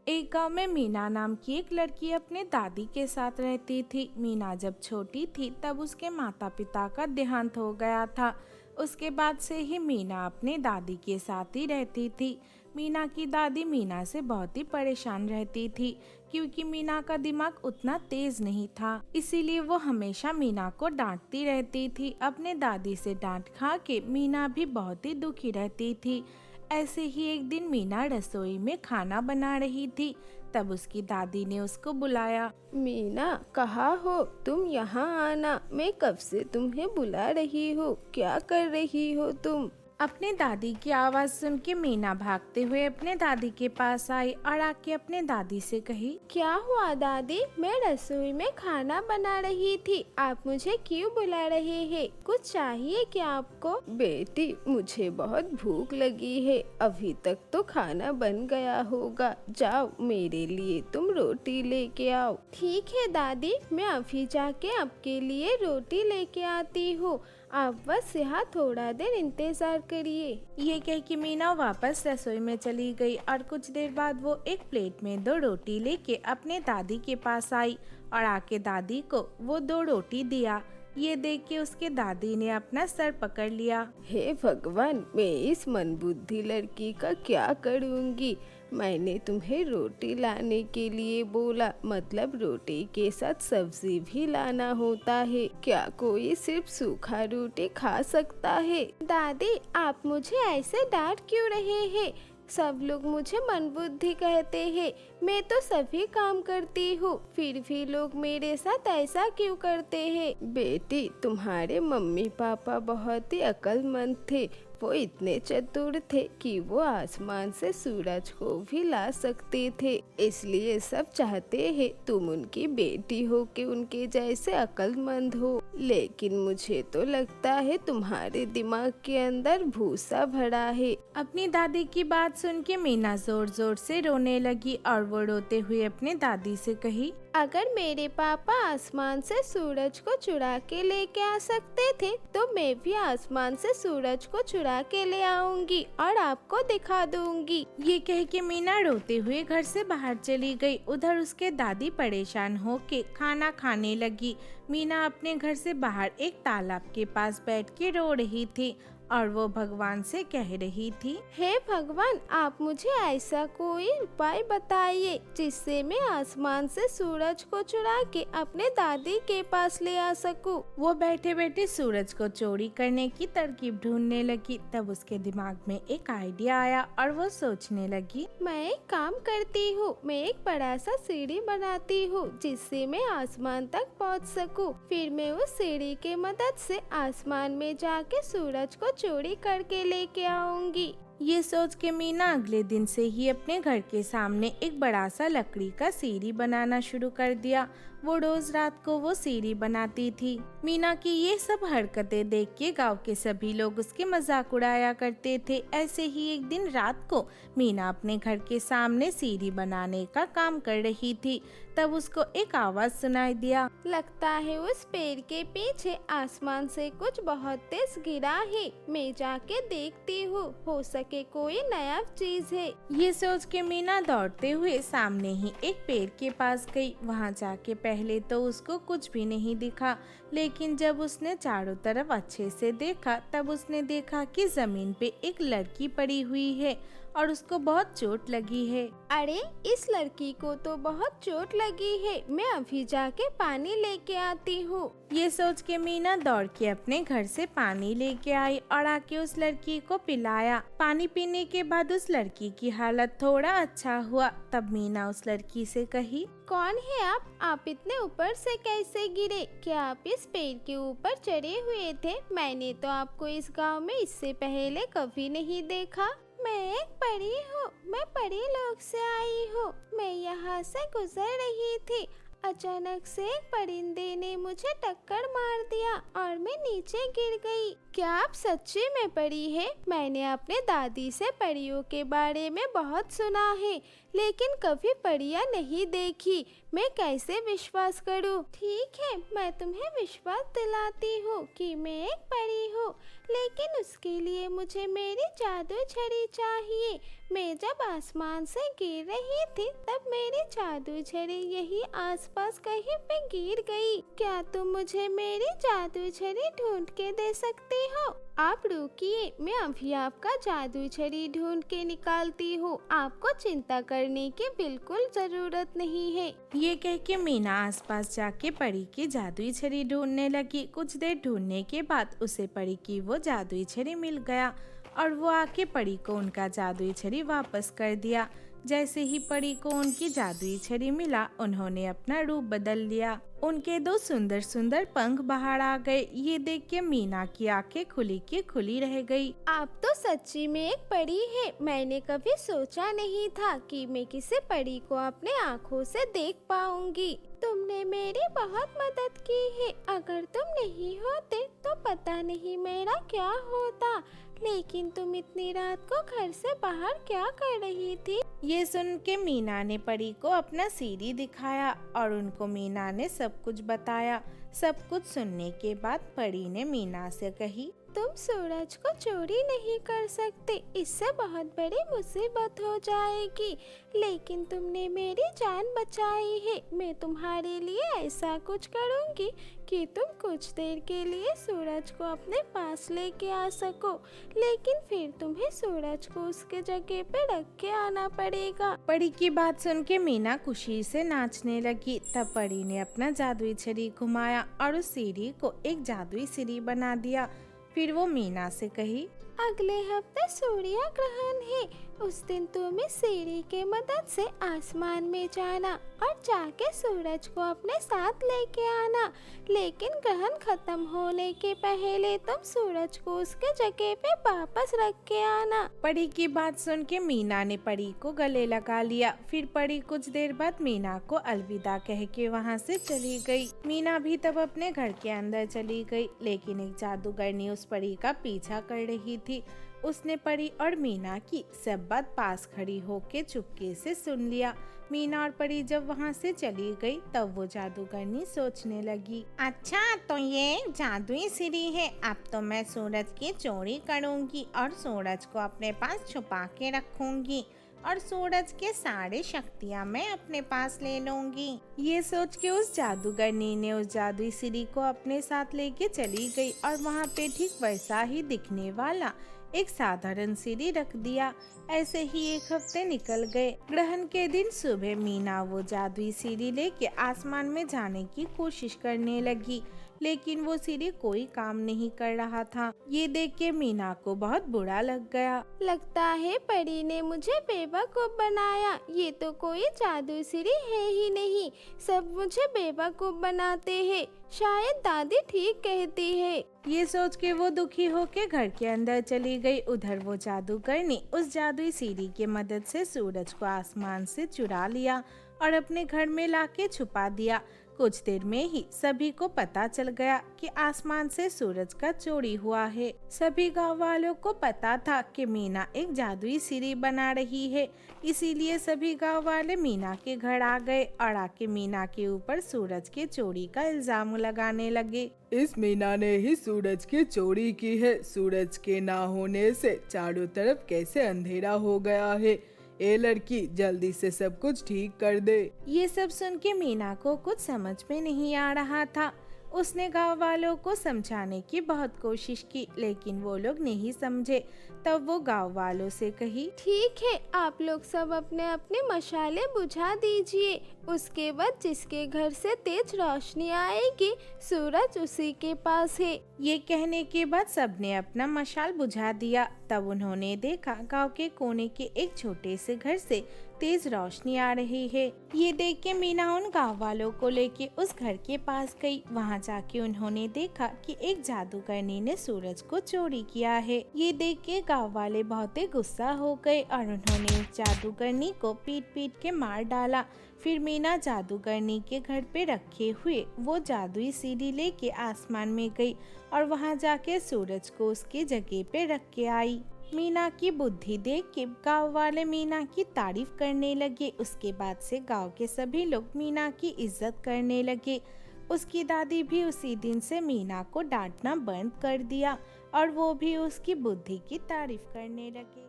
एक गांव में मीना नाम की एक लड़की अपने दादी के साथ रहती थी। मीना जब छोटी थी तब उसके माता पिता का देहांत हो गया था। उसके बाद से ही मीना अपने दादी के साथ ही रहती थी। मीना की दादी मीना से बहुत ही परेशान रहती थी क्योंकि मीना का दिमाग उतना तेज नहीं था, इसीलिए वो हमेशा मीना को डांटती रहती थी। अपने दादी से डांट खा के मीना भी बहुत ही दुखी रहती थी। ऐसे ही एक दिन मीना रसोई में खाना बना रही थी, तब उसकी दादी ने उसको बुलाया। मीना, कहाँ हो तुम? यहाँ आना, मैं कब से तुम्हें बुला रही हूँ। क्या कर रही हो तुम? अपने दादी की आवाज सुन के मीना भागते हुए अपने दादी के पास आई और आके अपने दादी से कही, क्या हुआ दादी? मैं रसोई में खाना बना रही थी, आप मुझे क्यों बुला रहे हैं? कुछ चाहिए क्या आपको? बेटी, मुझे बहुत भूख लगी है, अभी तक तो खाना बन गया होगा। जाओ, मेरे लिए तुम रोटी लेके आओ। ठीक है दादी, मैं अभी जाके आपके लिए रोटी लेके आती हूँ। आप बस यहाँ थोड़ा देर इंतजार करिए। ये कह के मीना वापस रसोई में चली गई और कुछ देर बाद वो एक प्लेट में 2 रोटी लेके अपने दादी के पास आई और आके दादी को वो 2 रोटी दिया। ये देख के उसके दादी ने अपना सर पकड़ लिया। हे भगवान, मैं इस मंदबुद्धि लड़की का क्या करूँगी? मैंने तुम्हें रोटी लाने के लिए बोला, मतलब रोटी के साथ सब्जी भी लाना होता है। क्या कोई सिर्फ सूखा रोटी खा सकता है? दादी, आप मुझे ऐसे डांट क्यों रहे हैं? सब लोग मुझे मंदबुद्धि कहते हैं। मैं तो सभी काम करती हूँ, फिर भी लोग मेरे साथ ऐसा क्यों करते हैं? बेटी, तुम्हारे मम्मी पापा बहुत ही अक्लमंद थे। वो इतने चतुर थे कि वो आसमान से सूरज को भी ला सकते थे, इसलिए सब चाहते हैं तुम उनकी बेटी हो कि उनके जैसे अक्लमंद हो। लेकिन मुझे तो लगता है तुम्हारे दिमाग के अंदर भूसा भरा है। अपनी दादी की बात सुन के मीना जोर जोर से रोने लगी और वो रोते हुए अपने दादी से कही, अगर मेरे पापा आसमान से सूरज को चुरा के लेके आ सकते थे तो मैं भी आसमान से सूरज को चुरा के ले आऊंगी और आपको दिखा दूंगी। ये कह के मीना रोते हुए घर से बाहर चली गई। उधर उसके दादी परेशान होके खाना खाने लगी। मीना अपने घर से बाहर एक तालाब के पास बैठ के रो रही थी और वो भगवान से कह रही थी, हे भगवान, आप मुझे ऐसा कोई उपाय बताइए जिससे मैं आसमान से सूरज को चुरा के अपने दादी के पास ले आ सकूं। वो बैठे बैठे सूरज को चोरी करने की तरकीब ढूंढने लगी। तब उसके दिमाग में एक आइडिया आया और वो सोचने लगी, मैं एक काम करती हूँ, मैं एक बड़ा सा सीढ़ी बनाती हूँ जिससे मैं आसमान तक पहुँच सकूँ। फिर मैं उस सीढ़ी के मदद से आसमान में जाके सूरज को चोरी करके लेके आऊंगी। ये सोच के मीना अगले दिन से ही अपने घर के सामने एक बड़ा सा लकड़ी का सीढ़ी बनाना शुरू कर दिया। वो रोज रात को वो सीढ़ी बनाती थी। मीना की ये सब हरकतें देख के गाँव के सभी लोग उसके मजाक उड़ाया करते थे। ऐसे ही एक दिन रात को मीना अपने घर के सामने सीढ़ी बनाने का काम कर रही थी, तब उसको एक आवाज सुनाई दिया। लगता है उस पेड़ के पीछे आसमान से कुछ बहुत तेज गिरा है, मैं जाके देखती हूँ, हो सके कोई नया चीज है। ये सोच के मीना दौड़ते हुए सामने ही एक पेड़ के पास गई। वहाँ जाके पहले तो उसको कुछ भी नहीं दिखा, लेकिन जब उसने चारों तरफ अच्छे से देखा तब उसने देखा कि जमीन पे एक लड़की पड़ी हुई है और उसको बहुत चोट लगी है। अरे, इस लड़की को तो बहुत चोट लगी है, मैं अभी जाके पानी लेके आती हूँ। ये सोच के मीना दौड़ के अपने घर से पानी लेके आई और आके उस लड़की को पिलाया। पानी पीने के बाद उस लड़की की हालत थोड़ा अच्छा हुआ। तब मीना उस लड़की से कही, कौन है आप? आप इतने ऊपर से कैसे गिरे? क्या आप इस पेड़ के ऊपर चढ़े हुए थे? मैंने तो आपको इस गांव में इससे पहले कभी नहीं देखा। मैं एक परी हूँ, मैं परी लोग से आई हूँ। मैं यहाँ से गुजर रही थी, अचानक से एक परिंदे ने मुझे टक्कर मार दिया और मैं नीचे गिर गई। क्या आप सच्ची में परी है? मैंने अपने दादी से परियों के बारे में बहुत सुना है, लेकिन कभी परियां नहीं देखी। मैं कैसे विश्वास करूं? ठीक है, मैं तुम्हें विश्वास दिलाती हूँ कि मैं एक परी हूँ, लेकिन उसके लिए मुझे मेरी जादू छड़ी चाहिए। मैं जब आसमान से गिर रही थी तब मेरी जादू छड़ी यही आसपास कहीं पे गिर गई। क्या तुम मुझे मेरी जादू छड़ी ढूंढ के दे सकती हो? आप रुकिए, मैं अभी आपका जादू छड़ी ढूंढ के निकालती हूँ। आपको चिंता करने की बिल्कुल जरूरत नहीं है। ये कह के मीना आसपास जाके परी की जादुई छड़ी ढूंढने लगी। कुछ देर ढूंढने के बाद उसे परी की वो जादुई छड़ी मिल गया और वो आके परी को उनका जादुई छड़ी वापस कर दिया। जैसे ही परी को उनकी जादुई छड़ी मिला, उन्होंने अपना रूप बदल लिया। उनके दो सुंदर सुंदर पंख बाहर आ गए। ये देख के मीना की आंखें खुली की खुली रह गई। आप तो सच्ची में एक परी है। मैंने कभी सोचा नहीं था कि मैं किसी परी को अपने आँखों से देख पाऊंगी। तुमने मेरी बहुत मदद की है। अगर तुम नहीं होते तो पता नहीं मेरा क्या होता। लेकिन तुम इतनी रात को घर से बाहर क्या कर रही थी? ये सुन के मीना ने परी को अपना सीढ़ी दिखाया और उनको मीना ने सब कुछ बताया। सब कुछ सुनने के बाद परी ने मीना से कही, तुम सूरज को चोरी नहीं कर सकते, इससे बहुत बड़ी मुसीबत हो जाएगी। लेकिन तुमने मेरी जान बचाई है। मैं तुम्हारे लिए ऐसा कुछ करूँगी कि तुम कुछ देर के लिए सूरज को अपने पास लेके आ सको। लेकिन फिर तुम्हें सूरज को उसके जगह पे रख के आना पड़ेगा। परी की बात सुन के मीना खुशी से नाचने लगी। तब परी ने अपना जादुई छड़ी घुमाया और उस सीढ़ी को एक जादुई सीढ़ी बना दिया। फिर वो मीना से कही, अगले हफ्ते सूर्य ग्रहण है। उस दिन तुम इस सीढ़ी के मदद से आसमान में जाना और जाके सूरज को अपने साथ लेके आना। लेकिन ग्रहण खत्म होने के पहले तुम सूरज को उसके जगह पे वापस रख के आना। परी की बात सुन के मीना ने परी को गले लगा लिया। फिर परी कुछ देर बाद मीना को अलविदा कह के वहाँ से चली गई। मीना भी तब अपने घर के अंदर चली गई। लेकिन एक जादूगरनी उस परी का पीछा कर रही थी। उसने परी और मीना की सब बात पास खड़ी होके चुपके से सुन लिया। मीना और परी जब वहाँ से चली गई तब वो जादूगरनी सोचने लगी, अच्छा तो ये जादुई सीढ़ी है। अब तो मैं सूरज की चोरी करूँगी और सूरज को अपने पास छुपा के रखूंगी और सूरज के सारे शक्तियाँ मैं अपने पास ले लूंगी। ये सोच के उस जादूगरनी ने उस जादुई सीढ़ी को अपने साथ लेके चली गई और वहाँ पे ठीक वैसा ही दिखने वाला एक साधारण सीढ़ी रख दिया। ऐसे ही एक हफ्ते निकल गए। ग्रहण के दिन सुबह मीना वो जादुई सीढ़ी लेके आसमान में जाने की कोशिश करने लगी। लेकिन वो सीढ़ी कोई काम नहीं कर रहा था। ये देख के मीना को बहुत बुरा लग गया। लगता है परी ने मुझे बेवकूफ बनाया। ये तो कोई जादू सीढ़ी है ही नहीं। सब मुझे बेवकूफ बनाते हैं। शायद दादी ठीक कहती है। ये सोच के वो दुखी होके घर के अंदर चली गई। उधर वो जादूगरनी उस जादुई सीढ़ी की मदद से सूरज को आसमान से चुरा लिया और अपने घर में लाके छुपा दिया। कुछ देर में ही सभी को पता चल गया कि आसमान से सूरज का चोरी हुआ है। सभी गांव वालों को पता था कि मीना एक जादुई सीढ़ी बना रही है। इसीलिए सभी गांव वाले मीना के घर आ गए और आके मीना के ऊपर सूरज के चोरी का इल्जाम लगाने लगे। इस मीना ने ही सूरज की चोरी की है। सूरज के ना होने से चारों तरफ कैसे अंधेरा हो गया है। ए लड़की, जल्दी से सब कुछ ठीक कर दे। ये सब सुन के मीना को कुछ समझ में नहीं आ रहा था। उसने गांव वालों को समझाने की बहुत कोशिश की, लेकिन वो लोग नहीं समझे। तब वो गांव वालों से कही, ठीक है, आप लोग सब अपने अपने मशाले बुझा दीजिए। उसके बाद जिसके घर से तेज रोशनी आएगी, सूरज उसी के पास है। ये कहने के बाद सबने अपना मशाल बुझा दिया। तब उन्होंने देखा गांव के कोने के एक छोटे से घर से तेज रोशनी आ रही है। ये देख के मीना उन गांव वालों को लेके उस घर के पास गई। वहां जाके उन्होंने देखा कि एक जादूगरनी ने सूरज को चोरी किया है। ये देख के गांव वाले बहुत ही गुस्सा हो गए और उन्होंने उस जादूगरनी को पीट पीट के मार डाला। फिर मीना जादूगरनी के घर पे रखे हुए वो जादुई सीढ़ी लेके आसमान में गई और वहां जाके सूरज को उसकी जगह पे रख के आई। मीना की बुद्धि देख के गांव वाले मीना की तारीफ करने लगे। उसके बाद से गांव के सभी लोग मीना की इज्जत करने लगे। उसकी दादी भी उसी दिन से मीना को डांटना बंद कर दिया और वो भी उसकी बुद्धि की तारीफ करने लगे।